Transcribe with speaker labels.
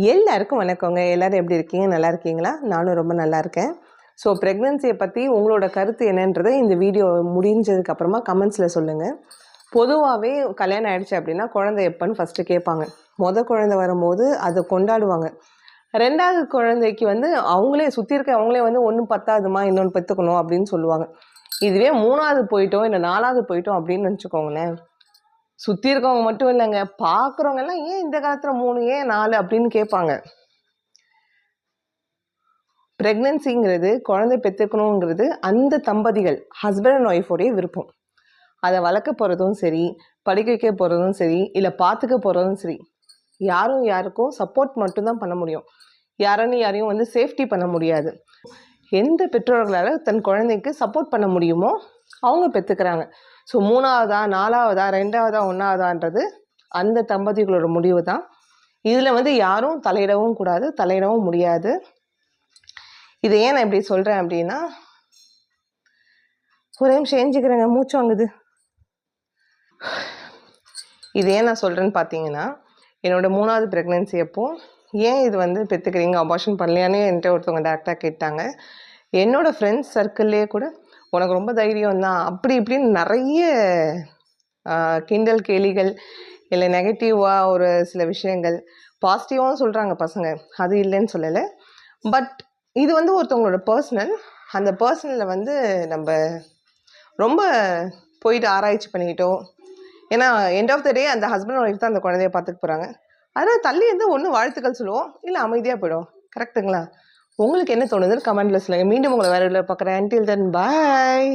Speaker 1: எல்லாருக்கும் வணக்கங்க. எல்லாரும் எப்படி இருக்கீங்க? நல்லா இருக்கீங்களா? நானும் ரொம்ப நல்லா இருக்கேன். ஸோ ப்ரெக்னன்சியை பற்றி உங்களோட கருத்து என்னன்றதை இந்த வீடியோ முடிஞ்சதுக்கு அப்புறமா கமெண்ட்ஸில் சொல்லுங்கள். பொதுவாகவே கல்யாணம் ஆயிடுச்சு அப்படின்னா குழந்தை எப்போன்னு ஃபஸ்ட்டு கேட்பாங்க. குழந்தை வரும்போது அதை கொண்டாடுவாங்க. 2வது குழந்தைக்கு வந்து அவங்களே சுற்றி இருக்க அவங்களே வந்து ஒன்றும் பத்தாதுமா இன்னொன்று பெற்றுக்கணும் அப்படின்னு சொல்லுவாங்க. இதுவே 3வது போயிட்டோம் இல்லை 4வது போயிட்டோம் அப்படின்னு நினச்சிக்கோங்களேன், சுற்றி இருக்கவங்க மட்டும் இல்லைங்க, பார்க்குறவங்க எல்லாம் ஏன் இந்த காலத்தில் 3 ஏன் 4 அப்படின்னு கேட்பாங்க. ப்ரெக்னன்சிங்கிறது குழந்தை பெற்றுக்கணுங்கிறது அந்த தம்பதிகள் ஹஸ்பண்ட் அண்ட் ஒய்ஃபோடைய விருப்பம். அதை வளர்க்க போகிறதும் சரி, படிக்க வைக்க போகிறதும் சரி, இல்லை பார்த்துக்க போகிறதும் சரி, யாருக்கும் சப்போர்ட் மட்டும்தான் பண்ண முடியும். யாரையும் வந்து சேஃப்டி பண்ண முடியாது. எந்த பெற்றோர்களால் தன் குழந்தைக்கு சப்போர்ட் பண்ண முடியுமோ அவங்க பெற்றுக்கிறாங்க. ஸோ 3வதா 4வதா 2வதா 1வதான்றது அந்த தம்பதிகளோட முடிவு தான். இதில் வந்து யாரும் தலையிடவும் கூடாது, தலையிடவும் முடியாது. இதை ஏன் நான் இப்படி சொல்கிறேன் அப்படின்னா, ஒரே நிமிஷம் ஏஞ்சிக்கிறேங்க, மூச்சு வாங்குது. இது ஏன் நான் சொல்கிறேன்னு பார்த்தீங்கன்னா, என்னோடய 3வது ப்ரெக்னென்சி அப்போது ஏன் இது வந்து பெற்றுக்கிறீங்க, அபார்ஷன் பண்ணலையான்னு என்கிட்ட ஒருத்தவங்க டேரெக்டாக கேட்டாங்க. என்னோடய ஃப்ரெண்ட்ஸ் சர்க்கிள்லேயே கூட உனக்கு ரொம்ப தைரியம் தான் அப்படி இப்படின்னு நிறைய கிண்டல் கேலிகள், இல்லை நெகட்டிவாக ஒரு சில விஷயங்கள், பாசிட்டிவாகவும் சொல்கிறாங்க பசங்க, அது இல்லைன்னு சொல்லலை. பட் இது வந்து ஒருத்தவங்களோட பர்சனல். அந்த பர்சனலில் வந்து நம்ம ரொம்ப போயிட்டு ஆராய்ச்சி பண்ணிக்கிட்டோம். ஏன்னா எண்ட் ஆஃப் த டே அந்த ஹஸ்பண்ட் ஒய்ஃப் தான் அந்த குழந்தைய பார்த்துக்க போகிறாங்க. அதனால் தள்ளி இருந்து ஒன்று வாழ்த்துக்கள் சொல்லுவோம், இல்லை அமைதியாக போயிடும். கரெக்டுங்களா? உங்களுக்கு என்ன தோணுதுன்னு கமெண்ட்டில் சொல்லுங்கள். மீண்டும் உங்களை வேறு பார்க்குறேன். until then bye.